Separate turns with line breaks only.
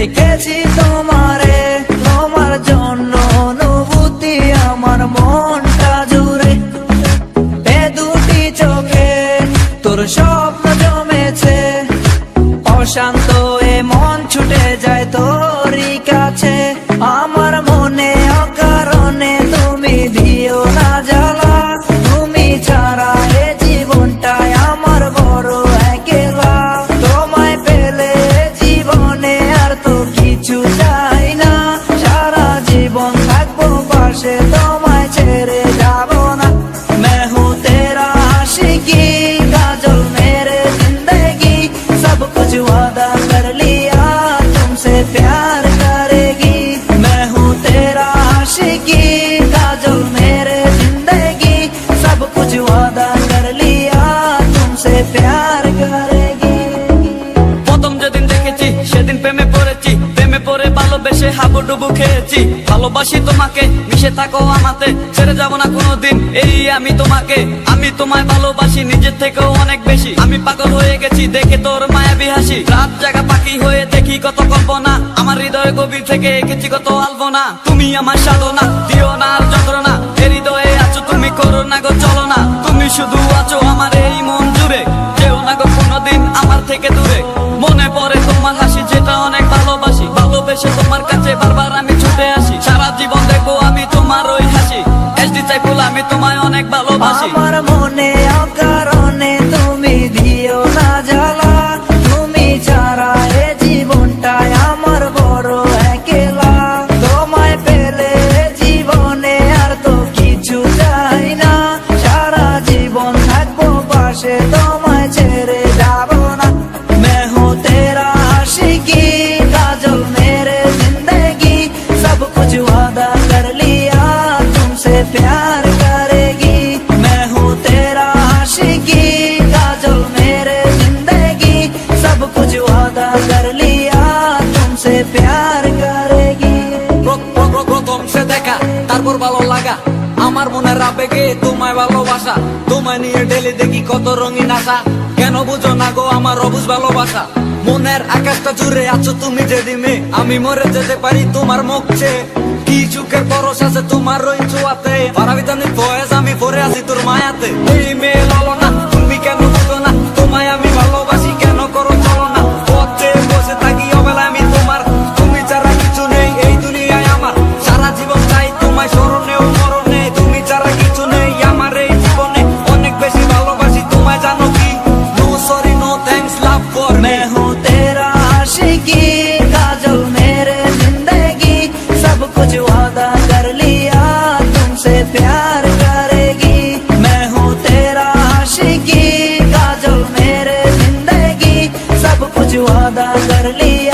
দেখেছি তোমারে, তোমার জন্য অনুভূতি আমার মনটা জুড়ে। এ দুটি চোখে তোর স্বপ্ন জমেছে, অশান্ত এ মন ছুটে যায় তোরই কাছে। আমার মনে অকারণে তুমি দিও না জ্বালা, তুমি ছাড়া এ জীবনটায় আমার বড় একলা। তোমায় পেলে জীবনে আর তো কিছু চাই না, সারা জীবন থাকবো পাশে, তোমায় ছেড়ে যাবো না। मैं हूँ तेरा आशिकी, काजल मेरे जिंदगी, सब कुछ वादा कर लिया तुमसे प्यार करेगी। मैं हूँ तेरा आशिकी, काजल मेरे जिंदगी, सब कुछ वादा कर लिया तुमसे प्यार करेगी।
প্রথম যেদিন দেখেছি সেদিন প্রেমে পড়েছি, প্রেমে পড়ে ভালোবেসে হাবুডুবু খেয়েছি। ভালোবাসি তোমাকে, মিশে থাকো আমাতে, ছেড়ে যাব না কোনোদিন এই আমি তোমাকে। আমি তোমায় ভালোবাসি নিজের থেকেও অনেক বেশি, আমি পাগল হয়ে গেছি দেখে তোর মায়াবী হাসি। রাত জাগা পাখি হয়ে দেখি কত কল্পনা, আমার হৃদয় গভীর থেকে এঁকেছি কত আলপনা। তুমি আমার সাধনা, দিও না আর যন্ত্রণা, এ হৃদয়ে আছো তুমি, করো না গো চলো না। তুমি শুধু আছো আমার এই মন জুড়ে, যেও না গো কোনোদিন আমার থেকে দূরে। মনে পড়ে তোমার হাসি যেটা অনেক ভালোবাসি, ভালোবেসে তোমার কাছে বারবার আমি ছুটে আসি। সারা জীবন দেখবো আমি তোমার ওই হাসি, এসডি চাইফুল আমি তোমায় অনেক ভালোবাসি।
আমার মনে অকারণে তুমি দিও না জ্বালা, তুমি ছাড়া এ জীবনটায় আমার বড় একলা। তোমায় পেলে জীবনে আর তো কিছু চাই না, সারা জীবন থাকবো পাশে, তোমায় ছেড়ে যাবো না। मैं हूँ तेरा आशिकी, काजल मेरे जिंदगी, सब कुछ वादा कर लिया तुमसे प्यार करेगी। मैं हूँ तेरा आशिकी, काजल मेरे जिंदगी, सब कुछ वादा कर लिया तुमसे प्यार करेगी।
প্রথম সে দেখা তারপর ভালো লাগা, আমার মনের আবেগে তোমায় ভালোবাসা। তোমায় নিয়ে ডেলি দেখি কত রঙিন আশা, কেন বুঝো না গো আমার অবুঝ ভালোবাসা। মনের আকাশটা জুড়ে আছো তুমি যেদিনে, আমি মরে যেতে পারি তোমার মুখ চেয়ে। কি চুকের পরশ আছে তোমার ওই ছোঁয়াতে, পারাবিতানি ফয়েজ আমি পরে আছি তোর মায়াতে। এই মেয়ে লালো না, তুমি কেন বুঝো না, তোমায় আমি ভালোবাসি কেন করো চলো না। পথে বসে থাকি অবেলায় আমি তোমার, তুমি ছাড়া কিছু নেই এই দুনিয়ায় আমার। সারা জীবন চাই তোমায় স্মরণে ও মরণে, তুমি ছাড়া কিছু নেই আমার এই জীবনে। অনেক বেশি ভালোবাসি তোমায় জানো কি, no sorry no thanks love for me.
मैं हूँ तेरा आशिकी, काजल मेरे जिंदगी, सब कुछ वादा कर लिया तुमसे प्यार करेगी। मैं हूँ तेरा आशिकी, काजल मेरे जिंदगी, सब कुछ वादा कर लिया